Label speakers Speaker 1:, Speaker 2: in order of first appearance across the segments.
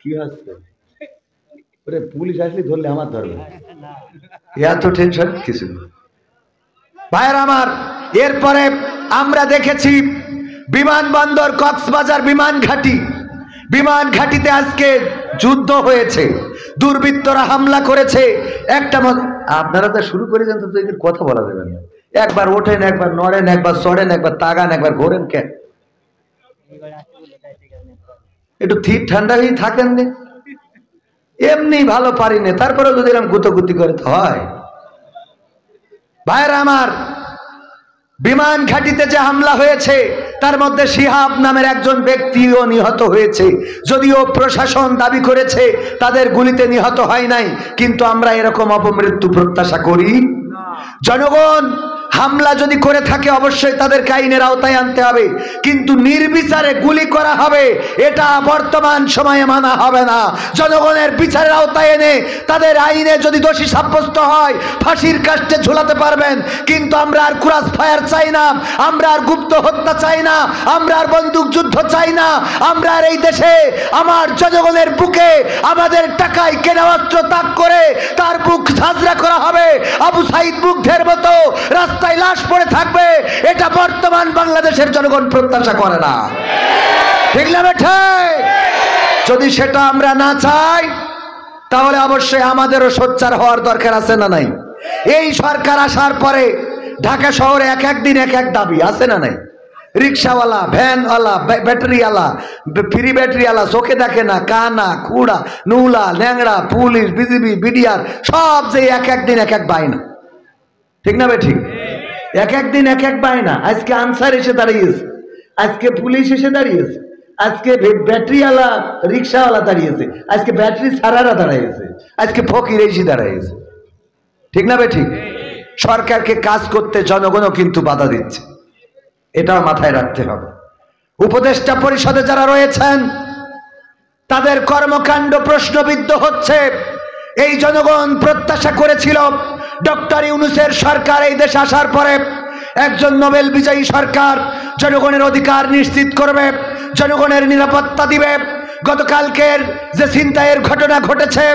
Speaker 1: কি হচ্ছে? ওরে পুলিশ আসলে ধরলে আমার ধরবে, এত টেনশন কিছু না। ভাইয়ের আমার, এরপরে আমরা দেখেছি বিমানবন্দর কক্সবাজার বিমান ঘাঁটিতে আজকে যুদ্ধ হয়েছে, দুর্বৃত্তরা হামলা করেছে। আপনারা তো শুরু করে যান, তো এদের কথা বলা যাবে না। একবার ওঠেন, একবার নড়েন, একবার চড়েন, একবার তাগান, একবার ঘোরেন। কেন একটু থির ঠান্ডা হয়ে থাকেন নি? এমনি ভালো পারি না, তারপরে যদি এরকম গুতগুতি করে তো হয়। ভাইয়েরা আমার, বিমান ঘাঁটিতে যে হামলা হয়েছে তার মধ্যে শিহাব নামের একজন ব্যক্তিও নিহত হয়েছে। যদিও প্রশাসন দাবি করেছে তাদের গুলিতে নিহত হয় নাই, কিন্তু আমরা এরকম অপমৃত্যু প্রত্যাশা করি। জনগণ হামলা যদি করে থাকে অবশ্যই তাদেরকে আইনের আওতায় আনতে হবে, কিন্তু নির্বিচারে গুলি করা হবে এটা বর্তমান সময়ে মানা হবে না। জনগণের বিচারের আওতায় এনে তাদের আইনে যদি দোষী সাব্যস্ত হয় ফাঁসির কাস্টে ঝুলাতে পারবেন, কিন্তু আমরা আর ক্রস ফায়ার চাই না, আমরা আর গুপ্ত হত্যা চাই না, আমরা আর বন্দুক যুদ্ধ চাই না। আমরা আর এই দেশে আমার জনগণের বুকে আমাদের টাকায় কেনা অস্ত্র ত্যাগ করে তার বুক ঝাঁঝরা করা হবে, আবু সাইদ মুগ্ধের মতো রাস্তায় লাশ পড়ে থাকবে, এটা বর্তমান বাংলাদেশের জনগণ প্রত্যাশা করে না। ঠিক না বেঠে? যদি সেটা আমরা না চাই তাহলে অবশ্যই আমাদেরও সোচ্চার হওয়ার দরকার আছে না নাই? এই সরকার আসার পরে ঢাকা শহরে এক এক দিন এক এক দাবি আছে না নাই? রিক্সাওয়ালা, ভ্যানওয়ালা, ব্যাটারিওয়ালা, ফ্রি ব্যাটারিওয়ালা, চোখে দেখে না, কানা, কুড়া, নুলা, ল্যাংড়া, পুলিশ, বিজিবি, বিডিআর সব যে এক এক দিন এক এক বায়না। ঠিক না বেঠিক? এক এক দিন এক এক বায়না। আজকে আনসার এসে দাঁড়িয়েছে, আজকে পুলিশ এসে দাঁড়িয়েছে, আজকে ব্যাটারিওয়ালা রিক্সাওয়ালা দাঁড়িয়েছে, আজকে ব্যাটারি ছাড়ারা দাঁড়িয়েছে, আজকে ফকির এসে দাঁড়িয়েছে। ঠিক না বেঠিক? সরকারকে কাজ করতে জনগণও কিন্তু বাধা দিচ্ছে, এটাও মাথায় রাখতে হবে। উপদেষ্টা পরিষদে যারা রয়েছেন তাদের কর্মকাণ্ড প্রশ্নবিদ্ধ হচ্ছে। এই জনগণ প্রত্যাশা করেছিল ডক্টর ইউনূসের সরকার এই দেশে আসার পরে একজন নোবেল বিজয়ী সরকার জনগণের অধিকার নিশ্চিত করবে, জনগণের নিরাপত্তা দিবে। গতকালকের যে ছিনতাইয়ের ঘটনা ঘটেছে,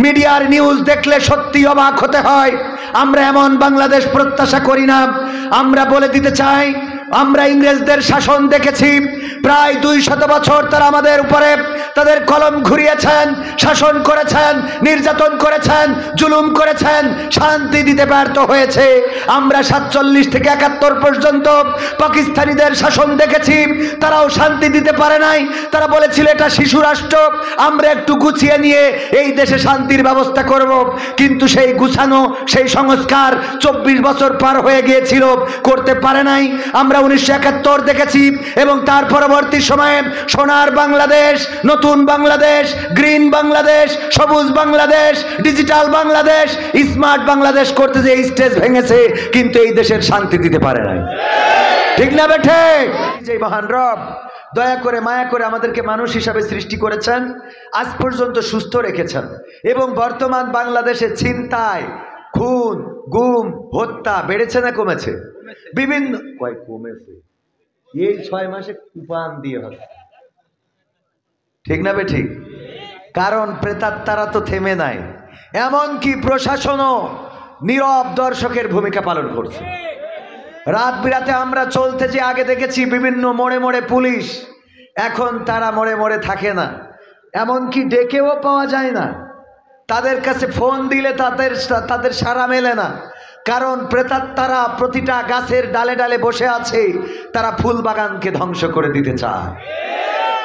Speaker 1: মিডিয়ার নিউজ দেখলে সত্যি অবাক হতে হয়। আমরা এমন বাংলাদেশ প্রত্যাশা করি না। আমরা বলে দিতে চাই, আমরা ইংরেজদের শাসন দেখেছি, প্রায় 200 বছর তারা আমাদের উপরে তাদের কলম ঘুরিয়েছেন, শাসন করেছেন, নির্যাতন করেছেন, জুলুম করেছেন, শান্তি দিতে ব্যর্থ হয়েছে। আমরা 47 থেকে 71 পর্যন্ত পাকিস্তানিদের শাসন দেখেছি, তারাও শান্তি দিতে পারে নাই। তারা বলেছিল এটা শিশু রাষ্ট্র, আমরা একটু গুছিয়ে নিয়ে এই দেশে শান্তির ব্যবস্থা করব, কিন্তু সেই গুছানো সেই সংস্কার 24 বছর পার হয়ে গিয়েছিল, করতে পারে নাই। আমরা 1971 দেখেছি এবং তার পরবর্তী সময়ে সোনার বাংলাদেশ, নতুন বাংলাদেশ, গ্রিন বাংলাদেশ, সবুজ বাংলাদেশ, ডিজিটাল বাংলাদেশ, স্মার্ট বাংলাদেশ করতে যে স্টেজ ভেঙেছে, কিন্তু এই দেশের শান্তি দিতে পারে নাই। ঠিক না বেঠে? যে মহান রব দয়া করে মায়া করে আমাদেরকে মানুষ হিসাবে সৃষ্টি করেছেন, আজ পর্যন্ত সুস্থ রেখেছেন, এবং বর্তমান বাংলাদেশে ছিনতাই, খুন, গুম, হত্যা বেড়েছে না কমেছে? বিভিন্ন কমেছে। এই 6 মাসে কুপান দিয়ে হচ্ছে। ঠিক না বে ঠিক? কারণ প্রেতাত্মারা তো থেমে নাই, এমনকি প্রশাসনও নীরব দর্শকের ভূমিকা পালন করছে। রাত বিরাতে আমরা চলতে যে আগে দেখেছি বিভিন্ন মোড়ে মোড়ে পুলিশ, এখন তারা মোড়ে মোড়ে থাকে না, এমনকি ডেকেও পাওয়া যায় না। তাদের কাছে ফোন দিলে তাদের সাড়া মেলে না, কারণ প্রেতাত্মারা প্রতিটা গাছের ডালে ডালে বসে আছে, তারা ফুল বাগানকে ধ্বংস করে দিতে চায়।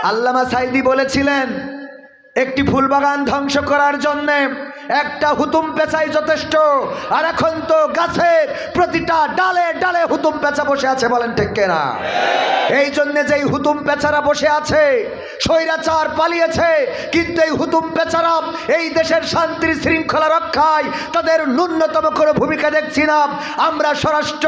Speaker 1: আল্লামা সাইদি বলেছিলেন একটি ফুল বাগান ধ্বংস করার জন্য একটা হুতুম পেঁচাই যথেষ্ট, আর এখন তো গাছের প্রতিটা ডালে ডালে হুতুম পেঁচা বসে আছে। বলেন ঠিক কিনা? এই জন্য যেই হুতুম পেঁচারা বসে আছে, স্বৈরাচার পালিয়েছে, কিন্তু এই হুতুম পেঁচারা এই দেশের শান্তির শৃঙ্খলা রক্ষায় তাদের ন্যূনতম কোনো ভূমিকা দেখছি না। আমরা স্বরাষ্ট্র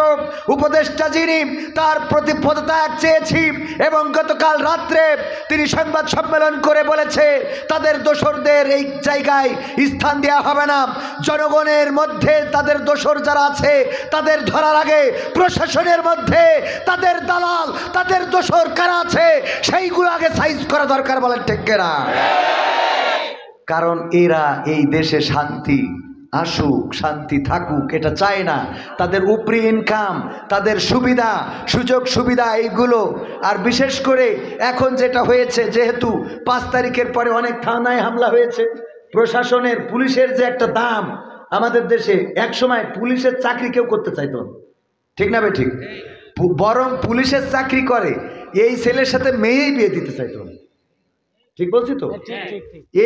Speaker 1: উপদেষ্টা যিনি, তার প্রতি পদত্যাগ চেয়েছি, এবং গতকাল রাত্রে তিনি সংবাদ সম্মেলন করে বলেছে তাদের দোসরদের এই জায়গায় স্থান দেওয়া হবে না। জনগণের মধ্যে তাদের দোসর যারা আছে তাদের ধরার আগে প্রশাসনের মধ্যে তাদের দালাল, তাদের দোসর কারা আছে সেইগুলো আগে সাইজ করা দরকার। বলেন ঠিক কিনা? কারণ এরা এই দেশে শান্তি আসুক, শান্তি থাকুক এটা চায় না। তাদের উপরি ইনকাম, তাদের সুবিধা সুযোগ সুবিধা এইগুলো। আর বিশেষ করে এখন যেটা হয়েছে, যেহেতু 5 তারিখের পরে অনেক থানায় হামলা হয়েছে, প্রশাসনের পুলিশের যে একটা দাম আমাদের দেশে, একসময় পুলিশের চাকরি কেউ করতে চাইতো না, ঠিক না ভাই? ঠিক। বরং পুলিশের চাকরি করে এই ছেলের সাথে মেয়েই বিয়ে দিতে চাইতো না, ঠিক বলছি তো?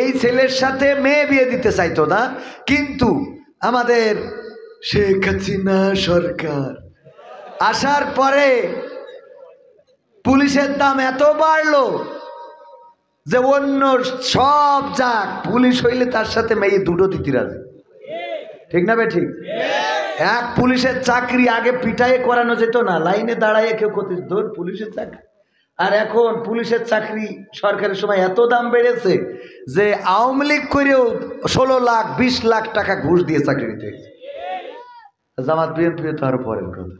Speaker 1: এই ছেলের সাথে মেয়ে বিয়ে দিতে চাইতো না। কিন্তু আমাদের শেখ হাসিনা সরকার আসার পরে পুলিশের দাম এত বাড়লো যে অন্য সব যাক, পুলিশ হইলে তার সাথে মেয়ে দুটো দিতে রাজি, ঠিক না ভাই? ঠিক। এক পুলিশের চাকরি আগে পিটায়ে করানো যেত না, লাইনে দাঁড়াইয়ে কেউ করতে ধর পুলিশের চাকরি। আর এখন পুলিশের চাকরি সরকারের সময় এত দাম বেড়েছে যে আওয়ামী লীগ করেও 16 লাখ 20 লাখ টাকা ঘুষ দিয়ে চাকরি নিতে হয়েছে। জামাত বিএনপি তো আরো পরের কথা,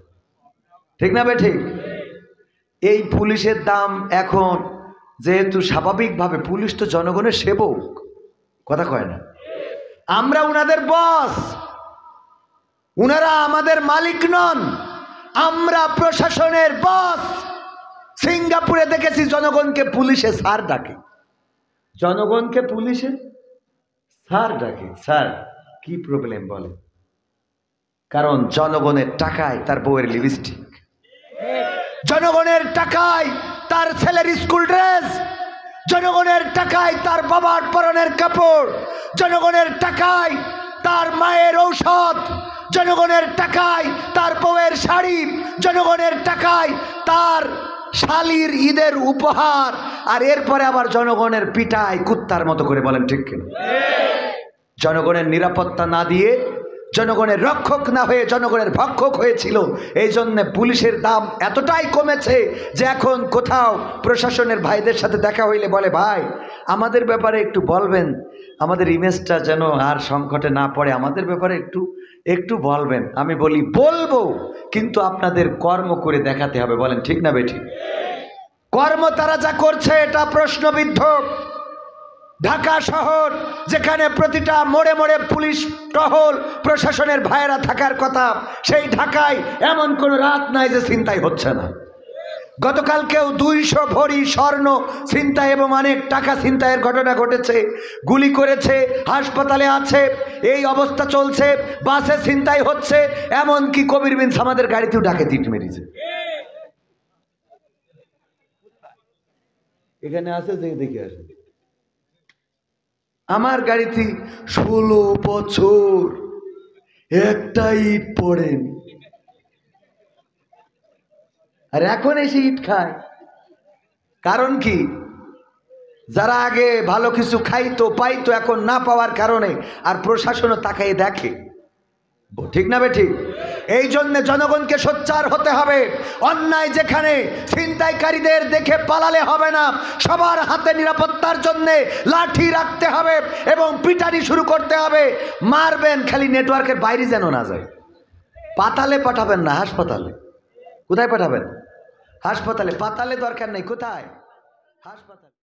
Speaker 1: ঠিক না ভাই? ঠিক। এই পুলিশের দাম এখন, যেহেতু স্বাভাবিকভাবে পুলিশ তো জনগণের সেবক, কথা কয় না, আমরা উনাদের বস, উনারা আমাদের মালিক নন, আমরা প্রশাসনের বস। সিঙ্গাপুরে দেখেছি জনগণকে পুলিশে স্যার ডাকে, জনগণকে পুলিশে স্যার ডাকে। স্যার কি প্রবলেম বলে? কারণ জনগণের টাকায় তার বউয়ের লিপস্টিক, জনগণের টাকায় তার ছেলের স্কুল ড্রেস, জনগণের টাকায় তার বাবার পরনের কাপড়, জনগণের টাকায় তার মায়ের ঔষধ, জনগণের টাকায় তার বউয়ের শাড়ি, জনগণের টাকায় তার শালির ঈদের উপহার, আর এরপরে আবার জনগণের পিটায় কুত্তার মতো করে, বলেন ঠিক কিনা? জনগণের নিরাপত্তা না দিয়ে, জনগণের রক্ষক না হয়ে জনগণের ভক্ষক হয়েছিল। এই জন্যে পুলিশের দাম এতটাই কমেছে যে এখন কোথাও প্রশাসনের ভাইদের সাথে দেখা হইলে বলে, ভাই আমাদের ব্যাপারে একটু বলবেন, আমাদের ইমেজটা যেন আর সংকটে না পড়ে, আমাদের ব্যাপারে একটু বলবেন। আমি বলি বলবো, কিন্তু আপনাদের কর্ম করে দেখাতে হবে, বলেন ঠিক না বেঠিক? কর্ম তারা যা করছে এটা প্রশ্নবিদ্ধ। ঢাকা শহর, যেখানে প্রতিটা মোড়ে মোড়ে পুলিশ টহল প্রশাসনের ভাইয়েরা থাকার কথা, সেই ঢাকায় এমন কোনো রাত নাই যে ছিনতাই হচ্ছে না। গতকালকেও 200 ভরি স্বর্ণ ছিনতাই এবং অনেক টাকা ছিনতাইয়ের ঘটনা ঘটেছে। গুলি করেছে, হাসপাতালে আছে, এই অবস্থা চলছে, বাসে ছিনতাই হচ্ছে, এমনকি কবির বিন সামাদের গাড়িতেও ডাকাতি মেরেছে। এখানে আছে যে দেখে আসে, আমার গাড়িতে 16 বছর একটা ইট পড়েনি, আর এখন এসে ইট খায়। কারণ কি? যারা আগে ভালো কিছু খাইতো পাইতো, এখন না পাওয়ার কারণে আর প্রশাসনও তাকাই দেখে, ঠিক না বেঠিক? এই জন্য জনগণকে সোচ্চার হতে হবে। অন্যায় যেখানে, ছিনতাইকারীদের দেখে পালালে হবে না, সবার হাতে নিরাপত্তার জন্য লাঠি রাখতে হবে এবং পিটানি শুরু করতে হবে। মারবেন খালি নেটওয়ার্কের বাইরে যেন না যায়। পাতালে পাঠাবেন না, হাসপাতালে। কোথায় পাঠাবেন? হাসপাতালে। পাতালে দরকার নেই, কোথায়? হাসপাতালে।